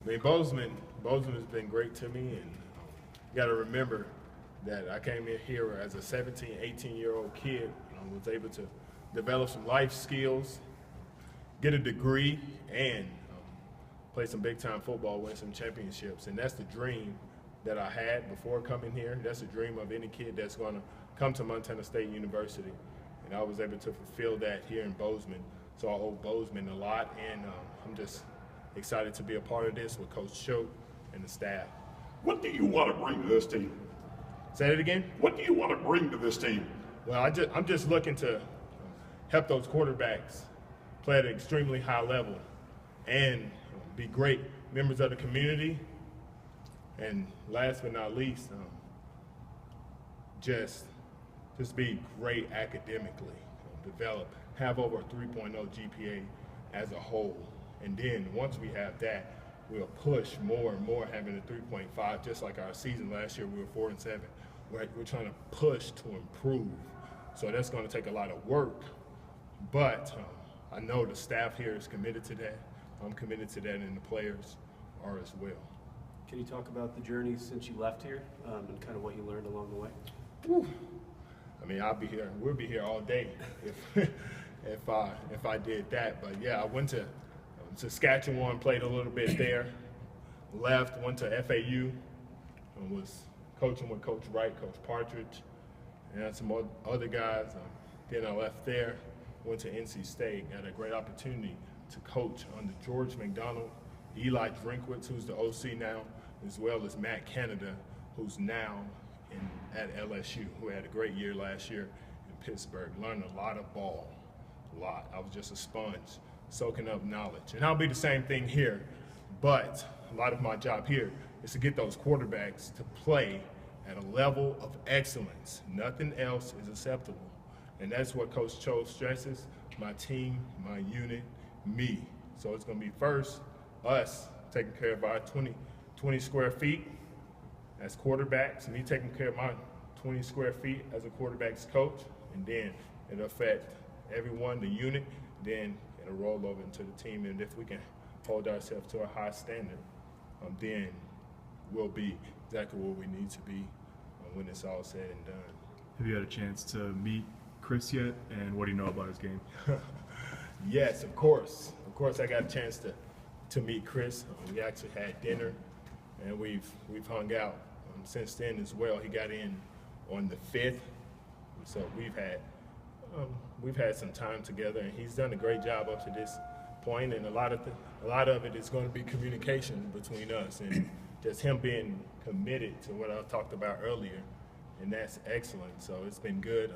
I mean, Bozeman has been great to me, and you got to remember that I came in here as a 17, 18-year-old kid. Was able to develop some life skills, get a degree, and play some big-time football, win some championships. And that's the dream that I had before coming here. That's the dream of any kid that's going to come to Montana State University. And I was able to fulfill that here in Bozeman. So I owe Bozeman a lot, and I'm just excited to be a part of this with Coach Choate and the staff. What do you want to bring to this team? Say it again? What do you want to bring to this team? Well, I'm just looking to help those quarterbacks play at an extremely high level and be great members of the community. And last but not least, just be great academically, have over a 3.0 GPA as a whole. And then once we have that, we'll push more and more, having a 3.5, just like our season last year. We were 4-7. We're trying to push to improve. So that's going to take a lot of work. But I know the staff here is committed to that. I'm committed to that, and the players are as well. Can you talk about the journey since you left here and kind of what you learned along the way? Whew. I mean, we'll be here all day if I did that. But yeah, I went to Saskatchewan, played a little bit there, left, went to FAU, and was coaching with Coach Wright, Coach Partridge, and some other guys. Then I left there, went to NC State, had a great opportunity to coach under George McDonald, Eli Drinkwitz, who's the OC now, as well as Matt Canada, who's now at LSU, who had a great year last year in Pittsburgh. Learned a lot of ball, a lot. I was just a sponge, soaking up knowledge. And I'll be the same thing here, but a lot of my job here is to get those quarterbacks to play at a level of excellence. Nothing else is acceptable. And that's what Coach Choate stresses: my team, my unit, me. So it's going to be first us taking care of our 20 square feet as quarterbacks, me taking care of my 20 square feet as a quarterback's coach, and then it'll affect everyone, the unit, then it'll roll over into the team. And if we can hold ourselves to a high standard, then we'll be exactly where we need to be when it's all said and done. Have you had a chance to meet Chris yet, and what do you know about his game? Yes, of course. Of course, I got a chance to meet Chris. We actually had dinner, and we've hung out since then as well. He got in on the 5th, so we've had some time together, and he's done a great job up to this point. And a lot of it is going to be communication between us, and just him being committed to what I talked about earlier, and that's excellent. So it's been good.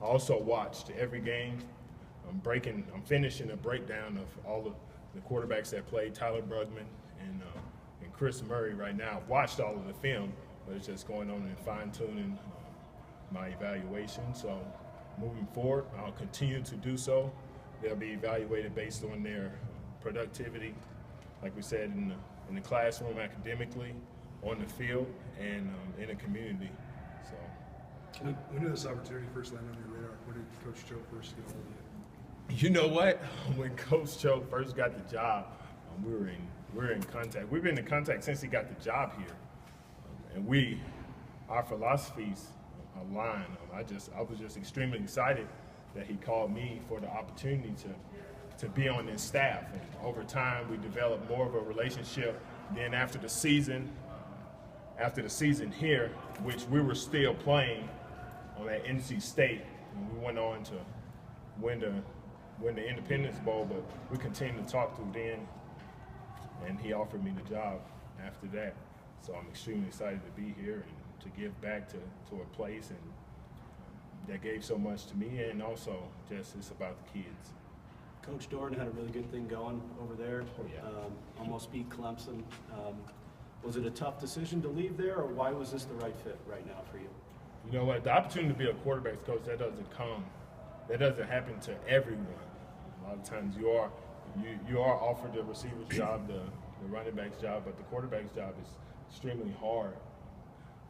I also watched every game. I'm finishing a breakdown of all of the quarterbacks that played, Tyler Brugman and Chris Murray right now. I've watched all of the film, but it's just going on and fine-tuning my evaluation. So moving forward, I'll continue to do so. They'll be evaluated based on their productivity, like we said, in the classroom, academically, on the field, and in the community. So. When did this opportunity first land on your radar? When did Coach Choate first get hold of you? You know what? When Coach Choate first got the job, we were in contact. We've been in contact since he got the job here, and our philosophies align. I was just extremely excited that he called me for the opportunity to be on his staff. And over time, we developed more of a relationship. Then after the season here, which we were still playing at NC State, and we went on to win the Independence Bowl, but we continued to talk through then, and he offered me the job after that. So I'm extremely excited to be here and to give back to a place and that gave so much to me, and also just it's about the kids. Coach Dorn had a really good thing going over there. Oh, yeah. Almost beat Clemson. Was it a tough decision to leave there, or why was this the right fit right now for you? You know what? The opportunity to be a quarterback's coach, that doesn't happen to everyone. A lot of times you are offered the receiver's job, the running back's job, but the quarterback's job is extremely hard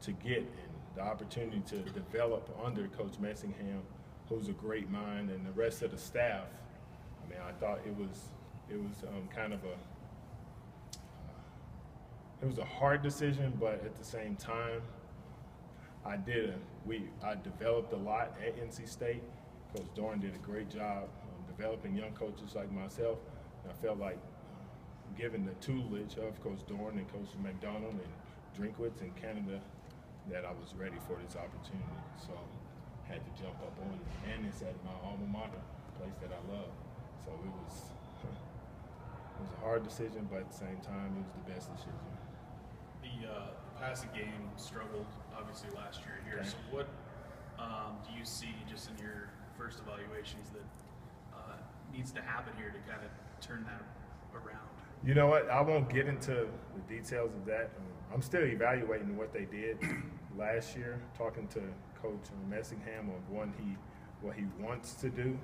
to get. And the opportunity to develop under Coach Messingham, who's a great mind, and the rest of the staff, I mean, I thought it was kind of it was a hard decision, but at the same time, I developed a lot at NC State. Coach Dorn did a great job developing young coaches like myself. And I felt like given the tutelage of Coach Dorn and Coach McDonald and Drinkwitz in Canada, that I was ready for this opportunity. So I had to jump up on it. And it's at my alma mater, a place that I love. So it was a hard decision, but at the same time, it was the best decision. The passing game struggled, obviously, last year here. Okay. So what do you see just in your first evaluations that needs to happen here to kind of turn that around? You know what? I won't get into the details of that. I'm still evaluating what they did last year, talking to Coach Messingham on what he wants to do,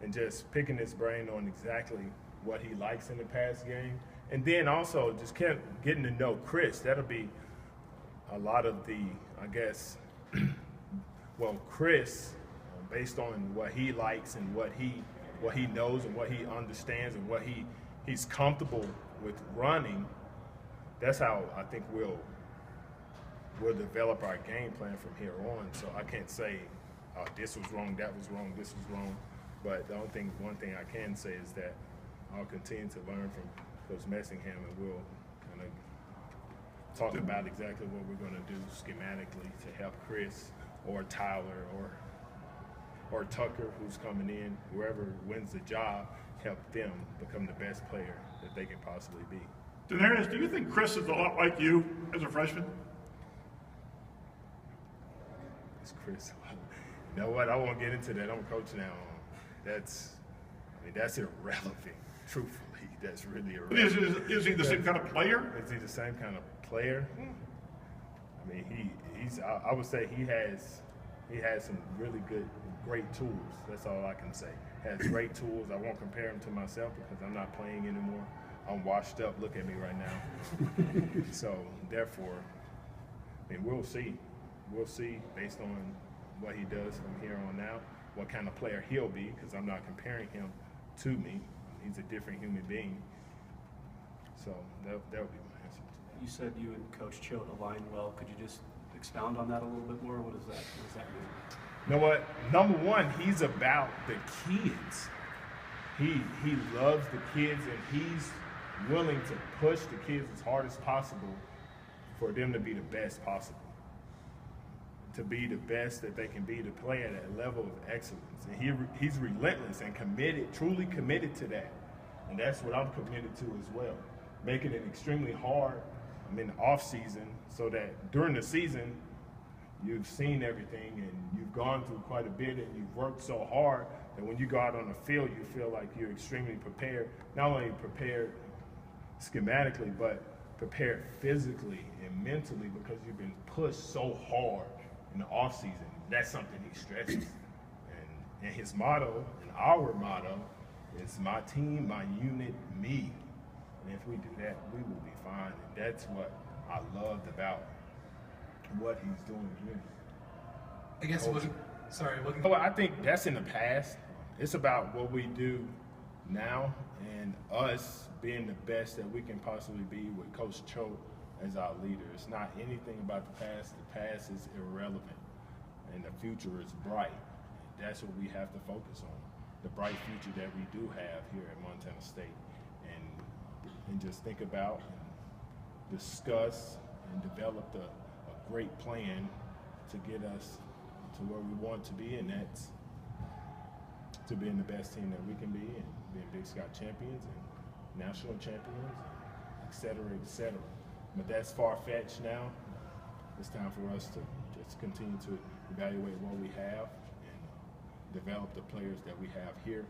and just picking his brain on exactly what he likes in the pass game. And then also just getting to know Chris. That'll be a lot of the, I guess, well, Chris, based on what he likes and what he knows and what he understands and what he's comfortable with running, that's how I think we'll develop our game plan from here on. So I can't say, oh, this was wrong, that was wrong, this was wrong. But the one thing I can say is that I'll continue to learn from Coach Messingham, and we'll kind of talk about exactly what we're going to do schematically to help Chris or Tyler or Tucker, who's coming in, whoever wins the job, help them become the best player that they can possibly be. DeNarius, do you think Chris is a lot like you as a freshman? It's Chris. You know what? I won't get into that. I'm a coach now. That's irrelevant. Truthfully, that's really irrelevant. Is he the same kind of player? Is he the same kind of player? I mean, he's. I would say he has some really great tools. That's all I can say. Has great tools. I won't compare him to myself because I'm not playing anymore. I'm washed up. Look at me right now. So therefore, I mean, we'll see. We'll see based on what he does from here on out, what kind of player he'll be, because I'm not comparing him to me. He's a different human being. So that would be my answer. You said you and Coach Choate align well. Could you just expound on that a little bit more? What does that mean? You know what? Number one, he's about the kids. He loves the kids, and he's willing to push the kids as hard as possible for them to be the best possible, to be the best that they can be, to play at a level of excellence. And he's relentless and committed, truly committed to that. And that's what I'm committed to as well. Making it extremely hard, in the off season, so that during the season, you've seen everything and you've gone through quite a bit and you've worked so hard that when you go out on the field, you feel like you're extremely prepared, not only prepared schematically, but prepared physically and mentally, because you've been pushed so hard in the off season. That's something he stresses. And his motto, and our motto, is my team, my unit, me. And if we do that, we will be fine. And that's what I loved about what he's doing here. I guess looking. Well, I think that's in the past. It's about what we do now and us being the best that we can possibly be with Coach Choate as our leader. It's not anything about the past. The past is irrelevant, and the future is bright. That's what we have to focus on, the bright future that we do have here at Montana State, and just think about and discuss and develop a great plan to get us to where we want to be, and that's to being the best team that we can be, and being Big Sky champions and national champions, et cetera, et cetera. But that's far-fetched now. It's time for us to just continue to evaluate what we have and develop the players that we have here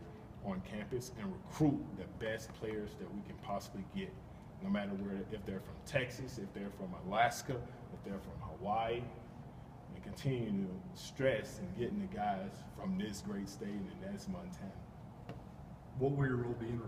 on campus and recruit the best players that we can possibly get, no matter where, if they're from Texas, if they're from Alaska, if they're from Hawaii, and continue to stress and getting the guys from this great state, and that's Montana. What will your role be in